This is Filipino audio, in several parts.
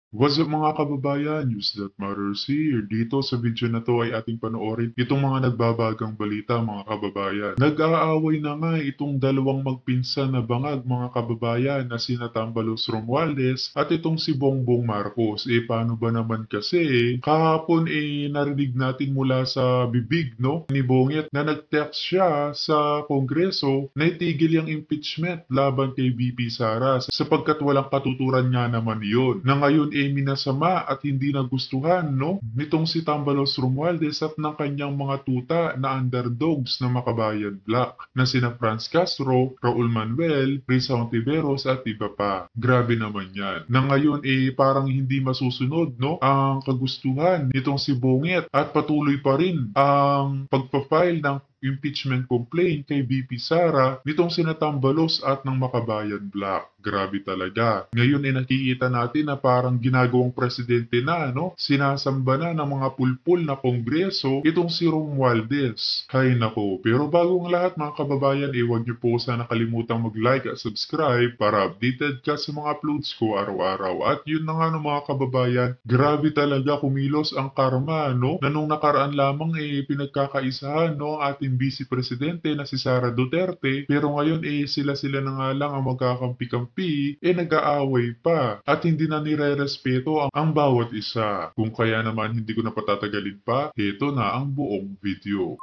What's up mga kababayan, News That Matters here. Dito sa video na to ay ating panoorin itong mga nagbabagang balita mga kababayan. Nag-aaway na nga itong dalawang magpinsan na bangag mga kababayan na sina Tambalos Romualdez at itong si Bongbong Marcos. Paano ba naman kasi kahapon narinig natin mula sa bibig no ni Bonget na nag-text siya sa Kongreso na itigil yung impeachment laban kay BP Sara sapagkat walang katuturan nga naman yun. Na ngayon minasama at hindi nagustuhan no nitong si Tambalos Romualdez at ng kanyang mga tuta na underdogs na Makabayan Black na sina Franz Castro, Raul Manuel, Risa Ontiveros at iba pa. Grabe naman yan. Na ngayon parang hindi masusunod no ang kagustuhan nitong si Bonget at patuloy pa rin ang pagpapile ng impeachment complaint kay BP Sara nitong sina Tambalos at ng Makabayan Black. Grabe talaga. Ngayon nakikita natin na parang ginagawang presidente na, no? Sinasamba na ng mga pulpul na kongreso itong si Romualdez. Hay nako. Pero bago ang lahat mga kababayan, huwag niyo po sana kalimutang mag-like at subscribe para updated ka sa mga uploads ko araw-araw. At yun na nga no, mga kababayan, grabe talaga kumilos ang karma, no? Na nung nakaraan lamang pinagkakaisahan, no, ang ating vice presidente na si Sara Duterte, pero ngayon sila-sila na nga lang ang magkakampi-kampi, nag-aaway pa at hindi na nire-respeto ang bawat isa. Kung kaya naman hindi ko na patatagalin pa, ito na ang buong video.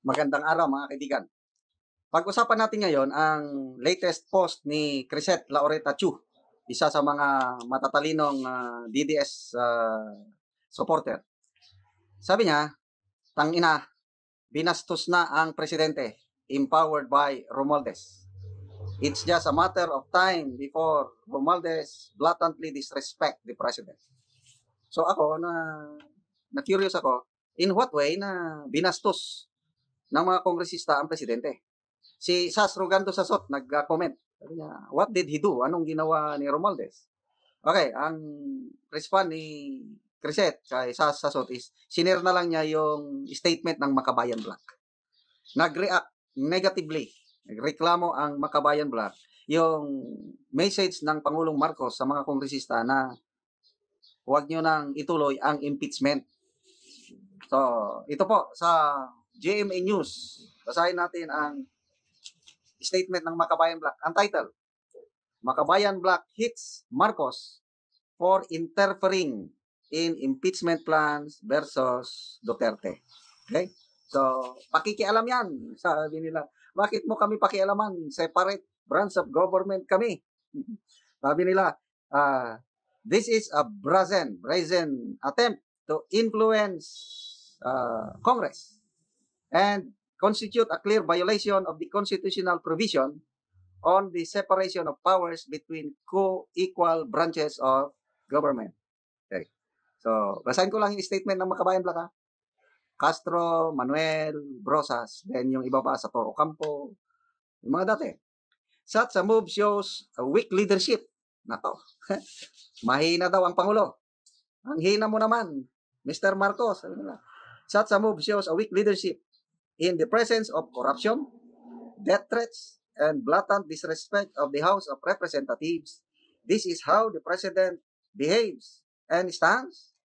Magandang araw mga kaibigan. Pag-usapan natin ngayon ang latest post ni Crisette Laureta Chu, isa sa mga matatalinong DDS supporter. Sabi niya, tangina, binastos na ang presidente, empowered by Romualdez. It's just a matter of time before Romualdez blatantly disrespect the president. So ako, na curious ako, in what way na binastos ng mga kongresista ang presidente? Si Sas Rogando Sasot nag-comment. Sabi niya, what did he do? Anong ginawa ni Romualdez? Okay, ang respond ni Crisette kay Sas Sasot is, sinare na lang niya yung statement ng Makabayan Black. Nag-react negatively. Nagreklamo ang Makabayan Black yung message ng Pangulong Marcos sa mga kongresista na huwag nyo nang ituloy ang impeachment. So, ito po sa GMA News. Basahin natin ang statement ng Makabayan Black. Ang title, Makabayan Black hits Marcos for interfering in impeachment plans versus Duterte. Okay? So, pakikialam yan. Sabi nila, bakit mo kami pakialaman? Separate branch of government kami. Sabi nila, this is a brazen attempt to influence Congress and constitute a clear violation of the constitutional provision on the separation of powers between co-equal branches of government. Okay. So, basahin ko lang yung statement ng Makabayan Black, ha? Castro, Manuel, Brosas, then yung iba pa sa Toro Campo, yung mga dati. Such a move shows a weak leadership. Nako, mahina daw ang Pangulo. Ang hina mo naman, Mr. Marcos. Such a move shows a weak leadership in the presence of corruption, death threats, and blatant disrespect of the House of Representatives. This is how the President behaves and stands.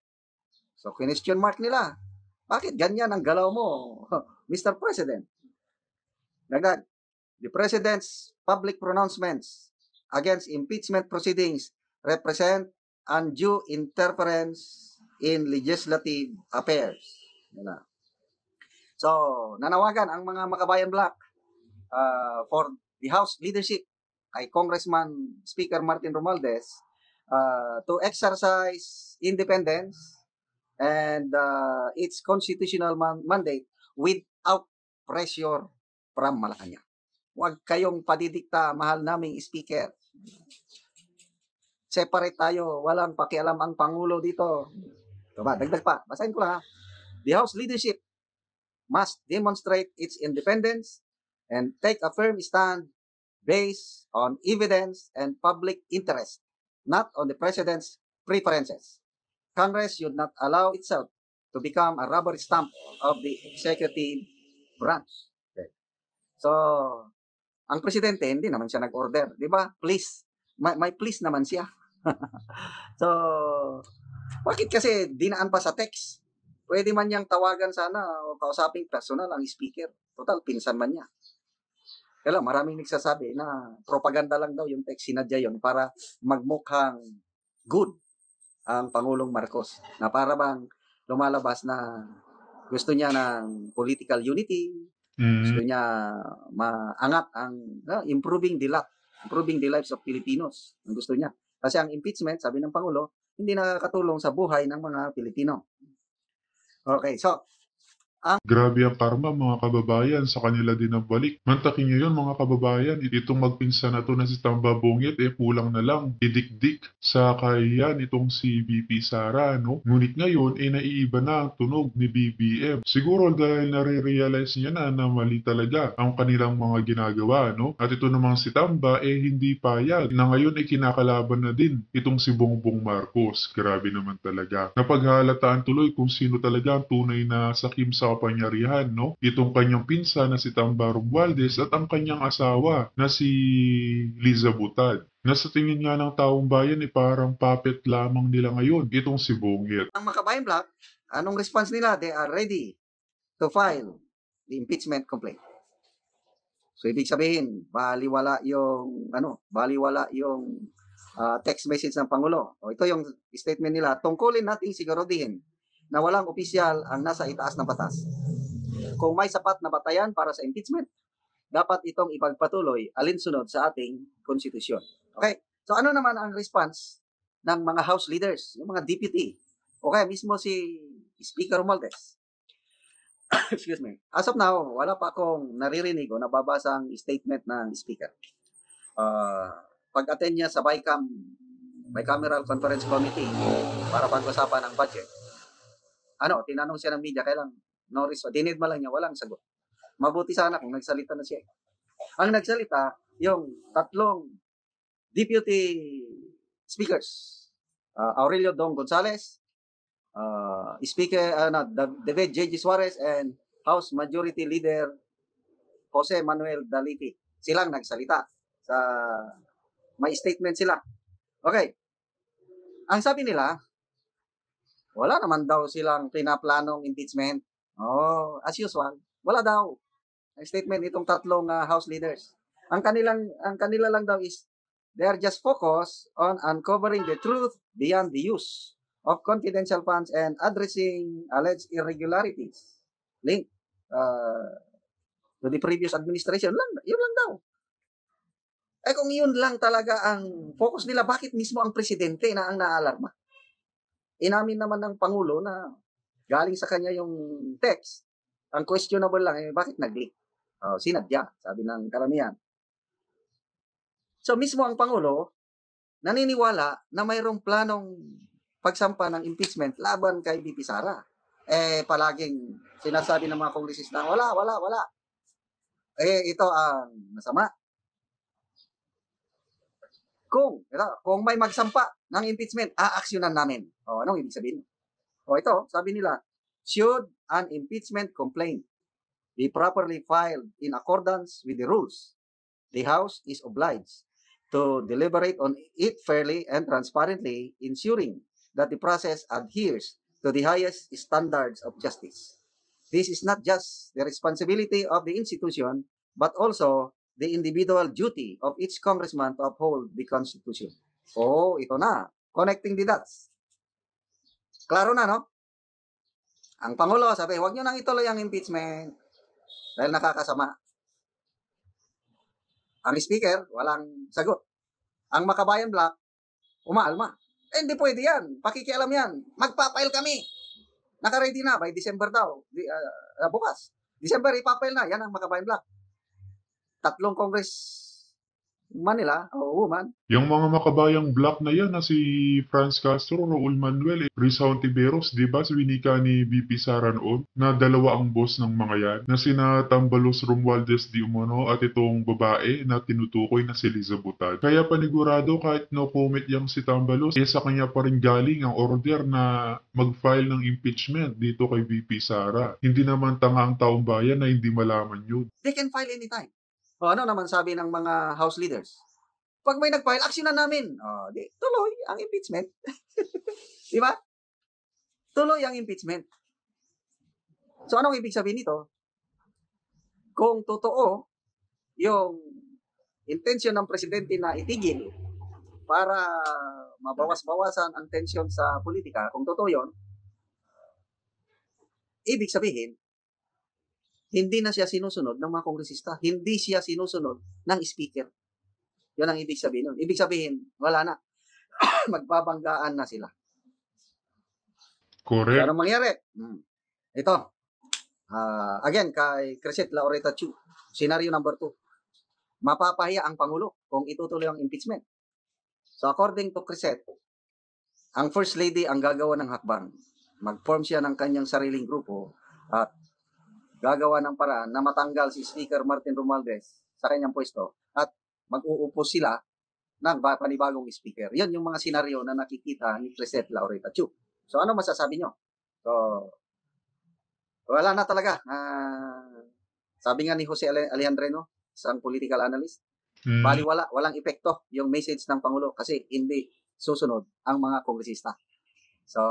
So, question mark nila. Bakit ganyan ang galaw mo, Mr. President? Dagdag, the President's public pronouncements against impeachment proceedings represent undue interference in legislative affairs. So, nanawagan ang mga Makabayan Black for the House leadership kay Congressman Speaker Martin Romualdez to exercise independence and its constitutional mandate without pressure from Malacanang. Huwag kayong padidikta, mahal naming speaker. Separate tayo, walang pakialam ang Pangulo dito. Diba? Dagdag pa, basahin ko lang, ha. The House leadership must demonstrate its independence and take a firm stand based on evidence and public interest, not on the President's preferences. Congress should not allow itself to become a rubber stamp of the executive branch. Okay. So, ang presidente, hindi naman siya nag-order. Di ba? Please. May please naman siya. So, Bakit kasi dinaan pa sa text? Pwede man niyang tawagan sana o kausaping personal ang speaker. Total, pinsan man niya. Kaya lang, maraming nagsasabi na propaganda lang daw yung text, sinadya yun para magmukhang good ang Pangulong Marcos. Na para bang lumalabas na gusto niya ng political unity, gusto Mm. niya maangat ang improving the lives of Filipinos. Ang gusto niya. Kasi ang impeachment, sabi ng Pangulo, hindi nakakatulong sa buhay ng mga Pilipino. Okay, so Grabe ang karma mga kababayan, sa kanila din ang balik. Mantakin nyo yun mga kababayan, itong magpinsan na to na si Tamba Bungit, kulang na lang, didikdik sa kahiyan itong si BP Sara, no? Ngunit ngayon, naiiba na ang tunog ni BBM. Siguro dahil nare-realize niya na mali talaga ang kanilang mga ginagawa, no? At ito namang si Tamba, hindi payag, na ngayon kinakalaban na din itong si Bongbong Marcos. Grabe naman talaga. Napaghahalataan tuloy kung sino talaga ang tunay na sakim sa kapangyarihan, no? Itong kanyang pinsan na si Tamba Romualdez at ang kanyang asawa na si Liza Butad. Na sa tingin nga ng taong bayan, parang puppet lamang nila ngayon, itong si Bungit. ang Makabayan Black, anong response nila? They are ready to file the impeachment complaint. So ibig sabihin, baliwala yung text message ng Pangulo. O ito yung statement nila, tungkulin nating siguraduhin na walang opisyal ang nasa itaas ng batas. Kung may sapat na batayan para sa impeachment, dapat itong ipagpatuloy alinsunod sa ating konstitusyon. Okay? So ano naman ang response ng mga House leaders, yung mga deputy, o kaya mismo si Speaker Romualdez? Excuse me. As of now, wala pa akong naririnig o nababasa ang statement ng Speaker. Pag-attend niya sa Bicameral Conference Committee para pag-usapan ang budget, tinanong siya ng media, kailang no response. Dinidma lang niya, walang sagot. Mabuti sana kung nagsalita na siya. Ang nagsalita, yung tatlong deputy speakers, Aurelio Dong Gonzales, David J.G. Suarez, and House Majority Leader Jose Manuel Dalipi. Silang nagsalita. May statement sila. Okay. Ang sabi nila, wala naman daw silang pinaplanong impeachment. As usual, wala daw. Ang statement itong tatlong House leaders. Ang kanila lang daw is they are just focused on uncovering the truth beyond the use of confidential funds and addressing alleged irregularities linked to the previous administration. Yun lang daw. Kung yun lang talaga ang focus nila, bakit mismo ang presidente na ang naalarma? Inamin naman ng Pangulo na galing sa kanya yung text. Ang questionable lang, bakit nag-leak? Sinadya, sabi ng karamihan. So mismo ang Pangulo, naniniwala na mayroong planong pagsampa ng impeachment laban kay BP Sara. Palaging sinasabi ng mga kongresista, wala. Ito ang masama. Kung may magsampa ng impeachment, aaksyonan namin. Anong ibig sabihin? Ito, sabi nila, should an impeachment complaint be properly filed in accordance with the rules, the House is obliged to deliberate on it fairly and transparently, ensuring that the process adheres to the highest standards of justice. This is not just the responsibility of the institution, but also the individual duty of each congressman to uphold the Constitution. Ito na. Connecting the dots. Klaro na, no? Ang Pangulo sabi, huwag nyo nang ituloy ang impeachment dahil nakakasama. Ang Speaker, walang sagot. Ang Makabayan Black, umaalma. Hindi pwede yan. Pakikialam yan. Magpapail kami. Naka-ready na by December daw. Bukas. December, ipapail na. Yan ang Makabayan Black. Tatlong congressman nila, woman. Yung mga makabayang black na yan na si Franz Castro, Raul Manuel, Risa Hontiveros, di ba? Winika ni BP Sara noon, na dalawa ang boss ng mga yan, na sina Tambalos Romualdez di umano at itong babae na tinutukoy na si Liza Butad. Kaya panigurado kahit no comment yung si Tambalos, sa kanya pa rin galing ang order na mag-file ng impeachment dito kay BP Sara. Hindi naman tanga ang taong bayan na hindi malaman yun. They can file anytime. Ano naman sabi ng mga House leaders? Pag may nag-file, aksyonan namin. Di tuloy ang impeachment. Di ba? tuloy ang impeachment. So anong ibig sabihin nito? Kung totoo yung intensyon ng presidente na itigil para mabawas-bawasan ang tensyon sa politika, kung totoo yun, ibig sabihin, hindi na siya sinusunod ng mga kongresista. Hindi siya sinusunod ng speaker. Yun ang ibig sabihin nun. Ibig sabihin, wala na. Magbabanggaan na sila. So, Correct. anong mangyari? Ito. Again, kay Crisette Laureta Chu. Scenario number 2. Mapapahiya ang Pangulo kung itutuloy ang impeachment. So, according to Crisette, ang First Lady ang gagawa ng hakbang. Mag-form siya ng kanyang sariling grupo at gagawa ng paraan na matanggal si Speaker Martin Romualdez sa kanyang pwesto at mag-uupo sila ng panibagong speaker. Yan yung mga senaryo na nakikita ni Crisette Laureta Chu. So, ano masasabi nyo? So, wala na talaga. Sabi nga ni Jose Alejandrino, isang political analyst, baliwala, walang epekto yung message ng Pangulo kasi hindi susunod ang mga kongresista. So,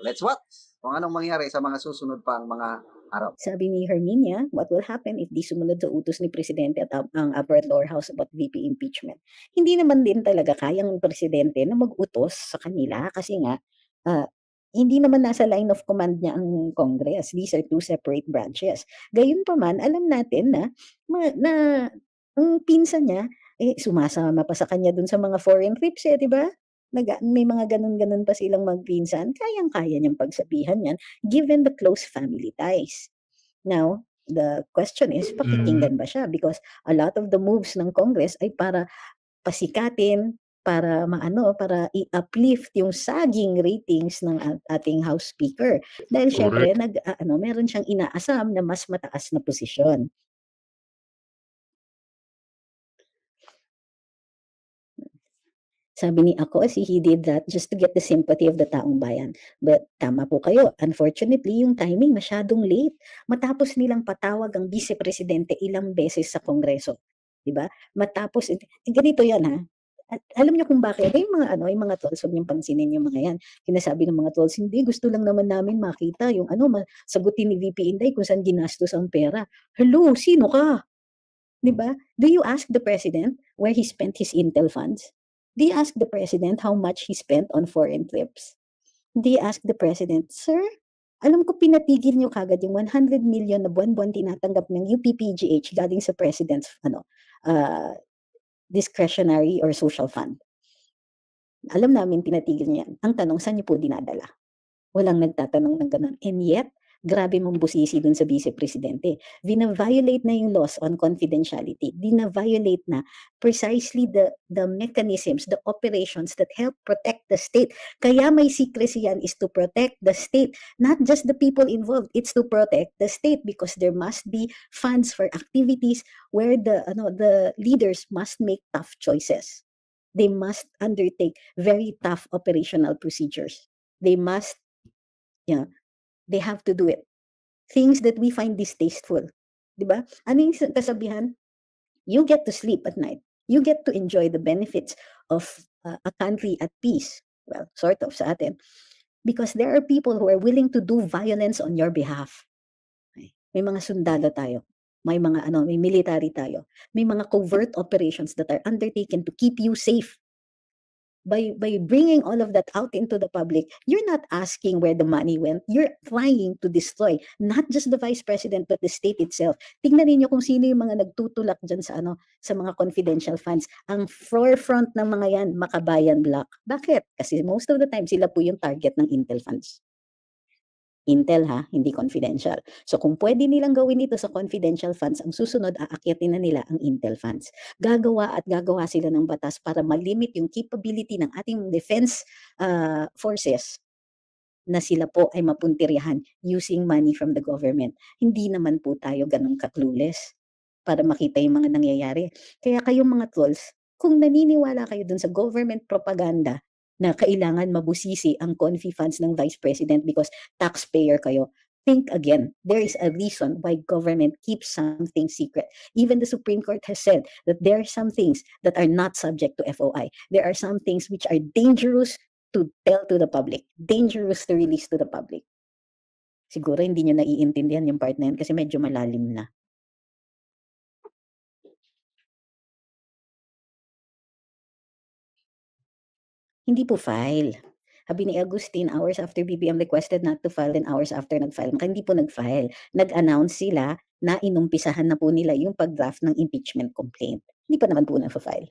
let's watch kung anong mangyari sa mga susunod pang mga araw. Sabi ni Herminia, what will happen if di sumunod sa utos ni Presidente at ang Upper Lower House about VP impeachment? Hindi naman din talaga kayang Presidente na mag-utos sa kanila kasi nga, hindi naman nasa line of command niya ang Congress. These are two separate branches. Gayunpaman, alam natin na ang pinsan niya, sumasama pa sa kanya dun sa mga foreign trips, di ba? May mga ganun-ganun pa silang magpinsan, kayang-kaya niyang pagsabihan yan, given the close family ties. Now, the question is, pakikinggan ba siya? Because a lot of the moves ng Congress ay para pasikatin, para para i-uplift yung saging ratings ng ating House Speaker. Dahil syempre, meron siyang inaasam na mas mataas na posisyon. Sabi ni ako, he did that just to get the sympathy of the taong bayan. But tama po kayo. Unfortunately, yung timing masyadong late. Matapos nilang patawag ang Vice Presidente ilang beses sa Kongreso. Diba? Matapos, ganito yan ha. At alam niyo kung bakit? Yung mga trolls, huwag niyong pansinin yung mga yan. Kinasabi ng mga trolls, hindi, gusto lang naman namin makita yung sagutin ni VP Inday kung saan ginastos ang pera. Hello, sino ka? Diba? Do you ask the President where he spent his Intel funds? Do you ask the President how much he spent on foreign trips? Do you ask the President, Sir, alam ko pinatigil niyo kagad yung 100 million na buwan-buwan tinatanggap ng UPPGH galing sa President's discretionary or social fund. Alam namin pinatigil niya yan. Ang tanong, saan niyo po dinadala? Walang nagtatanong ng ganun. And yet, grabe mong busisi dun sa Vice Presidente. Vina-violate na yung laws on confidentiality. Vina-violate na precisely the mechanisms, the operations that help protect the state. Kaya may secrecy yan is to protect the state. Not just the people involved. It's to protect the state because there must be funds for activities where the leaders must make tough choices. They must undertake very tough operational procedures. They must, they have to do it. Things that we find distasteful. Diba? Ano yung kasabihan? You get to sleep at night. You get to enjoy the benefits of a country at peace. Well, sort of sa atin. Because there are people who are willing to do violence on your behalf. May mga sundalo tayo. May mga may military tayo. May mga covert operations that are undertaken to keep you safe. By bringing all of that out into the public, you're not asking where the money went. You're trying to destroy not just the Vice President but the state itself. Tingnan niyo kung sino yung mga nagtutulak dyan sa mga confidential funds. Ang forefront ng mga yan, Makabayan Bloc. Bakit? Kasi most of the time sila po yung target ng Intel funds. Intel hindi confidential. So kung pwede nilang gawin ito sa confidential funds, ang susunod aakyatin na nila ang Intel funds. Gagawa sila ng batas para malimit yung capability ng ating defense forces na sila po ay mapuntiryahan using money from the government. Hindi naman po tayo ganun ka-clueless para makita yung mga nangyayari. Kaya kayong mga trolls, kung naniniwala kayo dun sa government propaganda na kailangan mabusisi ang confi funds ng Vice President because taxpayer kayo, think again. There is a reason why government keeps something secret. Even the Supreme Court has said that there are some things that are not subject to FOI. There are some things which are dangerous to tell to the public, dangerous to release to the public. Siguro hindi niyo naiintindihan yung part na yun kasi medyo malalim na. Hindi po file. Sabi ni Agustin, hours after BBM requested not to file and hours after nag-file. Maka hindi po nag-file. Nag-announce sila na inumpisahan na po nila yung pag-draft ng impeachment complaint. Hindi pa naman po na-file.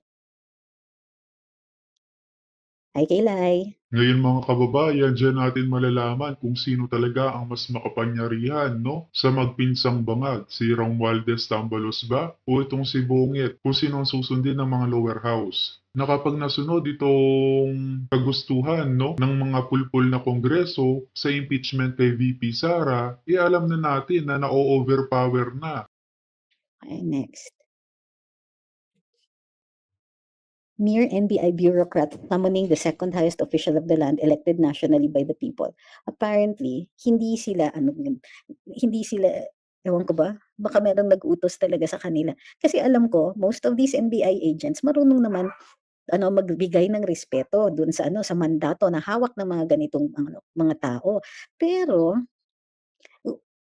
Hi, Kaylay. Ngayon mga kababayan, diyan natin malalaman kung sino talaga ang mas makapangyarihan, no? Sa magpinsang bangag, si Romualdez Tambalos ba? O itong si Bungit? Kung sino ang susundin ng mga lower house? Na kapag nasunod itong kagustuhan, no, ng mga pulpul na kongreso sa impeachment kay VP Sara, alam na natin na na-overpower na. Okay, next. Mere NBI bureaucrat summoning the second highest official of the land elected nationally by the people. Apparently, hindi sila, ewan ko ba, baka merong nag-utos talaga sa kanila. Kasi alam ko, most of these NBI agents, marunong naman magbigay ng respeto dun sa sa mandato na hawak ng mga ganitong mga tao. Pero,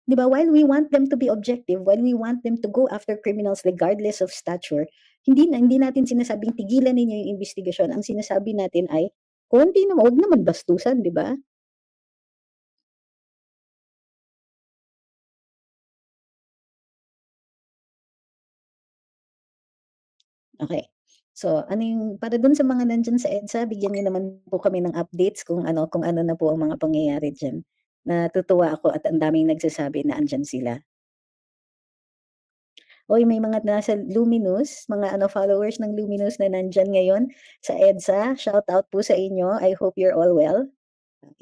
di ba, while we want them to be objective, while we want them to go after criminals regardless of stature, hindi natin sinasabing tigilan ninyo yung investigasyon. Ang sinasabi natin ay, konti naman, huwag naman bastusan, di ba? Okay. So, para dun sa mga nandyan sa EDSA, bigyan niyo naman po kami ng updates kung ano na po ang mga pangyayari dyan. Natutuwa ako at ang daming nagsasabi na andyan sila. Hoy, may mga nasa Luminous, mga followers ng Luminous na nandyan ngayon sa EDSA. Shout out po sa inyo. I hope you're all well.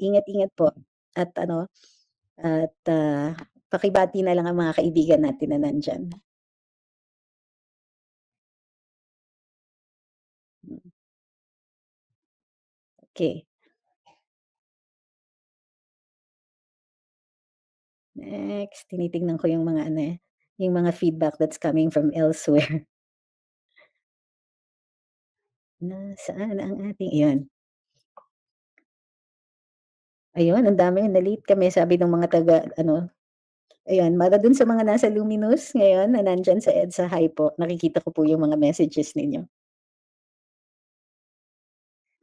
Ingat-ingat po. At pakibati na lang ang mga kaibigan natin na nandyan. Okay. Next, tinitingnan ko yung mga yung mga feedback that's coming from elsewhere. Nasaan ang ating, ayan. Ayun, ang dami, na-late kami, sabi ng mga taga, ayan, para dun sa mga nasa Luminous ngayon na nandyan sa EDSA, hi po, nakikita ko po yung mga messages ninyo.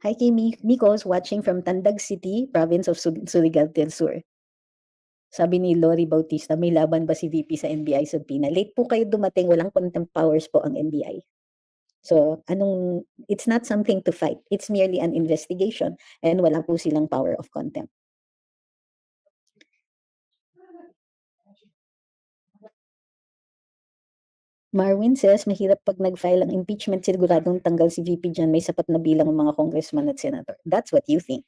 Hi kay Mikos, watching from Tandag City, province of Surigao del Sur. Sabi ni Lori Bautista, may laban ba si VP sa NBI subpoena? Late po kayo dumating, walang contempt powers po ang NBI. So, it's not something to fight. It's merely an investigation and wala po silang power of contempt. Marwin says, mahirap pag nag-file ang impeachment, siguradong tanggal si VP dyan, may sapat na bilang ng mga congressman at senator. That's what you think.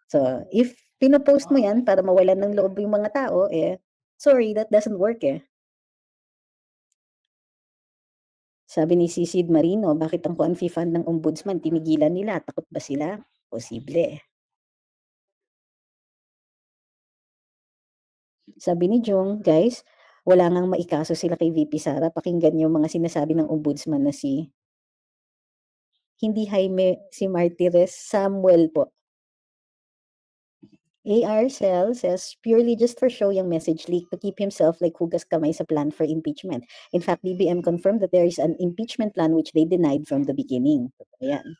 So, if pinopost mo yan para mawalan ng loob yung mga tao, sorry, that doesn't work Sabi ni Sisid Marino, bakit ang Confi Fund ng Ombudsman tinigilan nila? Takot ba sila? Posible. Sabi ni Jung, guys, wala ngang maikaso sila kay VP Sara. Pakinggan yung mga sinasabi ng Ombudsman na hindi Jaime, si Martires, Samuel po. AR Cell says, purely just for show yung message leak to keep himself like hugas kamay sa plan for impeachment. In fact, BBM confirmed that there is an impeachment plan which they denied from the beginning. Ayan.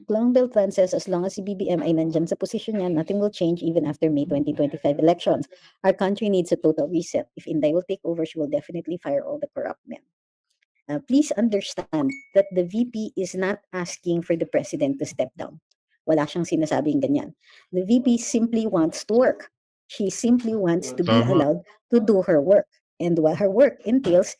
Glong Beltran says, as long as si BBM ay nandyan sa posisyon niya, nothing will change even after May 2025 elections. Our country needs a total reset. If Inday will take over, she will definitely fire all the corrupt men. Please understand that the VP is not asking for the president to step down. Wala siyang sinasabing ganyan. The VP simply wants to work. She simply wants to be allowed to do her work. And what her work entails,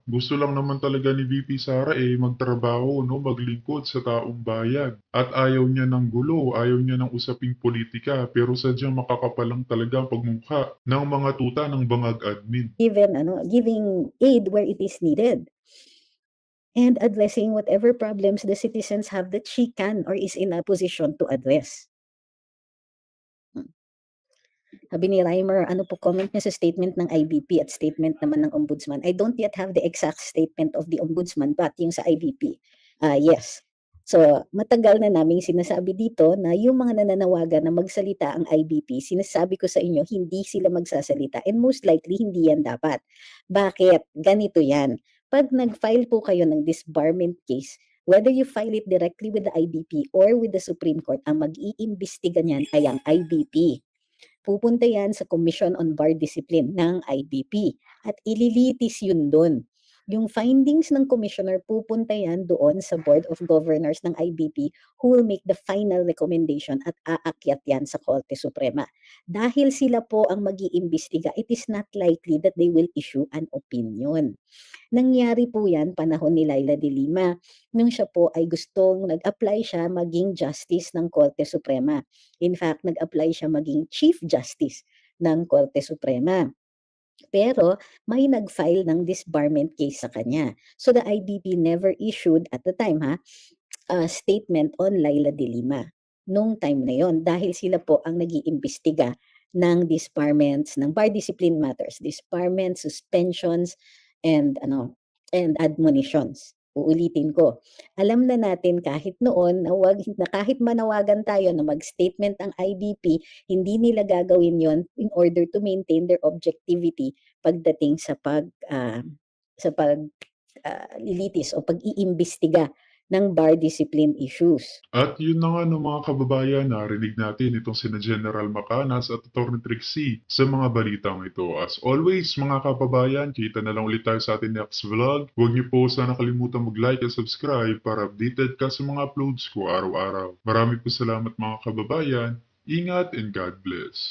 Gusto lang naman talaga ni VP Sara magtrabaho, no, maglingkod sa taong bayan. At ayaw niya ng gulo, ayaw niya ng usaping politika, pero sadyang makakapalang talaga ang pagmumukha ng mga tuta ng bangag admin. Giving aid where it is needed. And addressing whatever problems the citizens have that she can or is in a position to address. Sabi ni Reimer, ano po comment niya sa statement ng IBP at statement naman ng Ombudsman? I don't yet have the exact statement of the Ombudsman, but yung sa IBP, yes. So, matagal na naming sinasabi dito na yung mga nananawagan na magsalita ang IBP, sinasabi ko sa inyo, hindi sila magsasalita and most likely hindi yan dapat. Bakit? Ganito yan. Pag nag-file po kayo ng disbarment case, whether you file it directly with the IBP or with the Supreme Court, ang mag-iimbestiga niyan ay ang IBP. Pupunta yan sa Commission on Bar Discipline ng IBP at ililitis yun doon. Yung findings ng commissioner, pupunta yan doon sa Board of Governors ng IBP who will make the final recommendation at aakyat yan sa Korte Suprema. Dahil sila po ang mag-iimbestiga, it is not likely that they will issue an opinion. Nangyari po yan panahon ni Laila de Lima nung siya po ay nag-apply siya maging justice ng Korte Suprema. In fact, nag-apply siya maging Chief Justice ng Korte Suprema. Pero may nag-file ng disbarment case sa kanya. So the IBP never issued at the time a statement on Laila de Lima nung time na yon dahil sila po ang nag-iimbestiga ng disbarments, ng bar discipline matters, disbarments, suspensions, and admonitions. Uulitin ko. Alam na natin kahit noon na kahit manawagan tayo na mag-statement ang IBP, hindi nila gagawin yon in order to maintain their objectivity pagdating sa paglilitis o pag-iimbestiga ng bar discipline issues. At yun na nga no, mga kababayan, narinig natin itong sina General Macanas at Atty. Trixie sa mga balitang ito. As always, mga kababayan, kita na lang ulit tayo sa ating next vlog. Huwag niyo po sana kalimutan mag-like at subscribe para updated ka sa mga uploads ko araw-araw. Marami po salamat mga kababayan. Ingat and God bless.